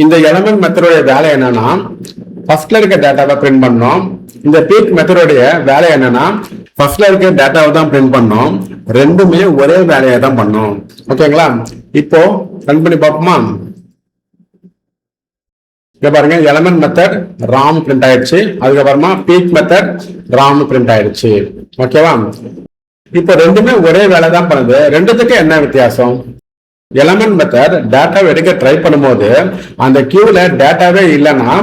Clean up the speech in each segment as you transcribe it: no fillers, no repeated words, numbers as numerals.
இந்த எலமெண்ட் மெத்தடோடைய வேலை என்னன்னா ஃபர்ஸ்ட்ல இருக்க டேட்டாவை பிரிண்ட் பண்ணோம். இந்த பீக் மெத்தடோடைய வேலை என்னன்னா ஃபர்ஸ்ட்ல இருக்க டேட்டாவை தான் பிரிண்ட் பண்ணோம். ரெண்டுமே ஒரே வேலையை தான் பண்ணோம். ஓகேங்களா? இப்போ ரன் பண்ணி பார்ப்போமா? இங்க பாருங்க, எலமெண்ட் மெத்தட் ராம் பிரிண்ட் ஆயிடுச்சு. அதுக்கப்புறமா பீக் மெத்தட் ராம் பிரிண்ட் ஆயிடுச்சு. ஓகேவா? இப்போ ரெண்டுமே ஒரே வேலை தான் பண்ணுது. ரெண்டுத்துக்கு என்ன வித்தியாசம்? எலமெண்ட் மெத்தட் டேட்டாவை எடுக்க ட்ரை பண்ணும்போது அந்த கியூல டேட்டாவே இல்லைன்னா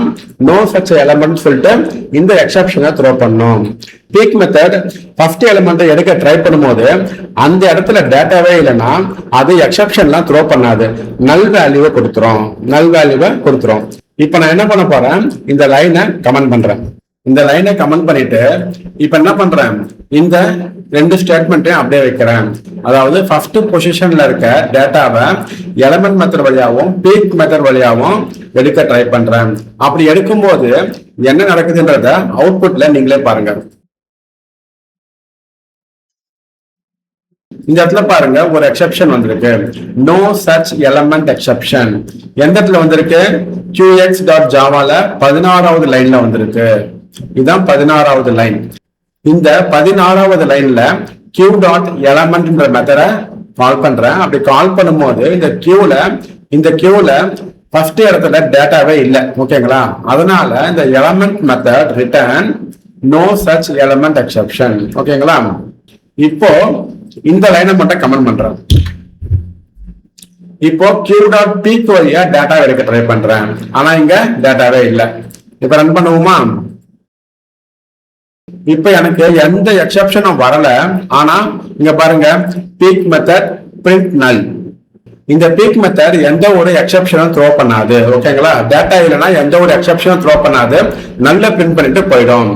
நோ சச் எலமெண்ட் சொல்லிட்டு இந்த எக்ஸப்ஷனை த்ரோ பண்ணும். பீக் மெத்தட் ஃபர்ஸ்ட் எலமெண்ட் எடுக்க ட்ரை பண்ணும்போது அந்த இடத்துல டேட்டாவே இல்லைன்னா அது எக்ஸப்ஷன்லாம் த்ரோ பண்ணாது, நல் வேல்யூவை கொடுத்துரும். இப்ப நான் என்ன பண்ண போறேன், இந்த லைனை கமெண்ட் பண்றேன். இந்த லைனை கமெண்ட் பண்ணிட்டு இப்ப என்ன பண்றேன், இந்த ரெண்டு ஸ்டேட்மெண்ட்டையும் அப்படியே வைக்கிறேன். அதாவது ஃபர்ஸ்ட் பொசிஷன்ல இருக்க டேட்டாவை எலமெண்ட் மெத்தட் வழியாவும் பீக் மெத்தட் வழியாவும் எடுக்க ட்ரை பண்றேன். அப்படி எடுக்கும்போது என்ன நடக்குதுன்றத அவுட்புட்ல நீங்களே பாருங்க. இந்த இடத்துல பாருங்க, ஒரு எக்ஸெப்ஷன் வந்திருக்கு, நோ சச் எலமெண்ட் எக்ஸெப்ஷன். எந்த இடத்துல வந்திருக்கு? qx.javaல 16வது லைன்ல வந்திருக்கு. இதுதான் 16வது லைன். இந்த 16வது லைன்ல q.element மெத்தடை கால் பண்றேன். அப்படி கால் பண்ணும்போது இந்த கியூல ஃபர்ஸ்ட் இடத்துல டேட்டாவே இல்லை. ஓகேங்களா? அதனால இந்த element method return no such element exception. ஓகேங்களா? இப்போ இந்த லைனை மட்டும் கமெண்ட் பண்றேன். இப்போ q.peak வழியா டேட்டா எடுக்க ட்ரை பண்றேன். ஆனா இங்க டேட்டாவே இல்லை. இப்ப ரன் பண்ணுவோமா? இப்ப எனக்கு எந்த எக்ஸெப்ஷனும் வரல. ஆனா இங்க பாருங்க, பீக் மெத்தட் பிரிண்ட் நல். இந்த பீக் மெத்தட் எந்த ஒரு எக்ஸெப்ஷனும் த்ரோ பண்ணாது. ஓகேங்களா? டேட்டா இல்லைன்னா எந்த ஒரு எக்ஸெப்ஷனும் த்ரோ பண்ணாது, நல்ல பிரிண்ட் பண்ணிட்டு போயிடும்.